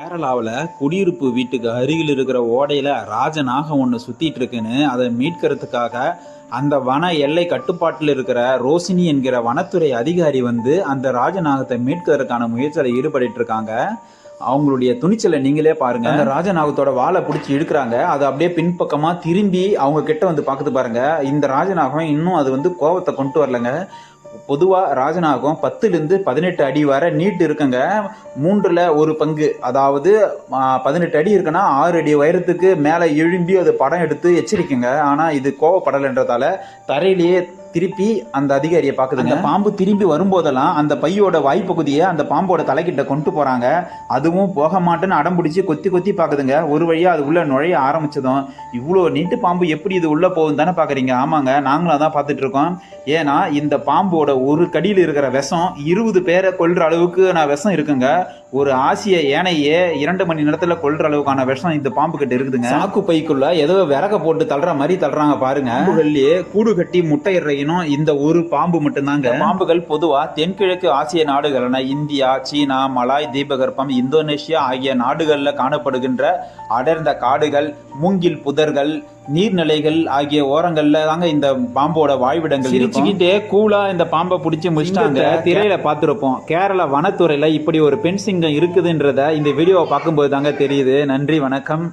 கேரளாவில் குடியிருப்பு வீட்டுக்கு அருகில் இருக்கிற ஓடையில் ராஜநாகம் ஒன்று சுற்றிட்டு இருக்குன்னு அதை மீட்கிறதுக்காக அந்த வன எல்லை கட்டுப்பாட்டில் இருக்கிற ரோசினி என்கிற வனத்துறை அதிகாரி அந்த ராஜநாகத்தை மீட்கிறதுக்கான முயற்சியில் ஈடுபட்டு இருக்காங்க. அவங்களுடைய துணிச்சலை நீங்களே பாருங்க. அந்த ராஜநாகத்தோட வாழை பிடிச்சி இழுக்கிறாங்க. அது அப்படியே பின்பக்கமா திரும்பி அவங்க கிட்ட பார்க்குது பாருங்க. இந்த ராஜநாகம் இன்னும் அது கோபத்தை கொண்டு வரலங்க. பொதுவாக ராஜநாகம் 10லிருந்து 18 அடி வரை நீட்டு இருக்குங்க. 1/3 பங்கு, அதாவது 18 அடி இருக்குன்னா 6 அடி உயரத்துக்கு மேலே எழும்பி அது படம் எடுத்து எச்சரிக்குங்க. ஆனால் இது கோவப்படலைன்றதால தரையிலேயே திருப்பி அந்த அதிகாரியை பார்க்குதுங்க. பாம்பு திரும்பி வரும்போதெல்லாம் அந்த பையோட வாய்ப்பகுதியை அந்த பாம்போட தலைக்கிட்ட கொண்டு போகிறாங்க. அதுவும் போக மாட்டேன்னு அடம் பிடிச்சி கொத்தி கொத்தி பார்க்குதுங்க. ஒரு வழியாக அது உள்ளே நுழைய ஆரம்பிச்சதும் இவ்வளோ நீட்டு பாம்பு எப்படி இது உள்ளே போகுதுன்னு தானே பார்க்குறீங்க? ஆமாங்க, நாங்களும் அதான் பார்த்துட்டு இருக்கோம். ஏன்னா இந்த பாம்போட ஒரு கடியில் இருக்கிற விஷம் 20 பேரை கொல்ற அளவுக்கு விஷம் இருக்குங்க. ஒரு ஆசிய ஏனையே 2 மணி நேரத்தில் கொல்ற அளவுக்கான விஷம் இந்த பாம்பு கிட்ட இருக்குதுங்க. சாக்கு பைக்குள்ள ஏதோ விறக போட்டு தள்ளுற மாதிரி தள்ளுறாங்க பாருங்க. பாம்புகள்லயே கூடு கட்டி முட்டையிடுற இந்த ஒரு பாம்பு மட்டும்தாங்க. பாம்புகள் பொதுவா தென்கிழக்கு ஆசிய நாடுகளான இந்தியா, சீனா, மலாய் தீபகற்பம், இந்தோனேஷியா ஆகிய நாடுகளில் காணப்படுகின்ற அடர்ந்த காடுகள், மூங்கில் புதர்கள், நீர்நிலைகள் ஆகிய ஓரங்கள்ல தாங்க இந்த பாம்போட வாழ்விடங்கள். சிரிச்சுக்கிட்டே கூலா இந்த பாம்பை பிடிச்சி முடிச்சிட்டாங்க. திரையில பார்த்துருப்போம். கேரள வனத்துறையில இப்படி ஒரு பெண் சிங்கம் இருக்குதுன்றத இந்த வீடியோவை பார்க்கும்போது தாங்க தெரியுது. நன்றி, வணக்கம்.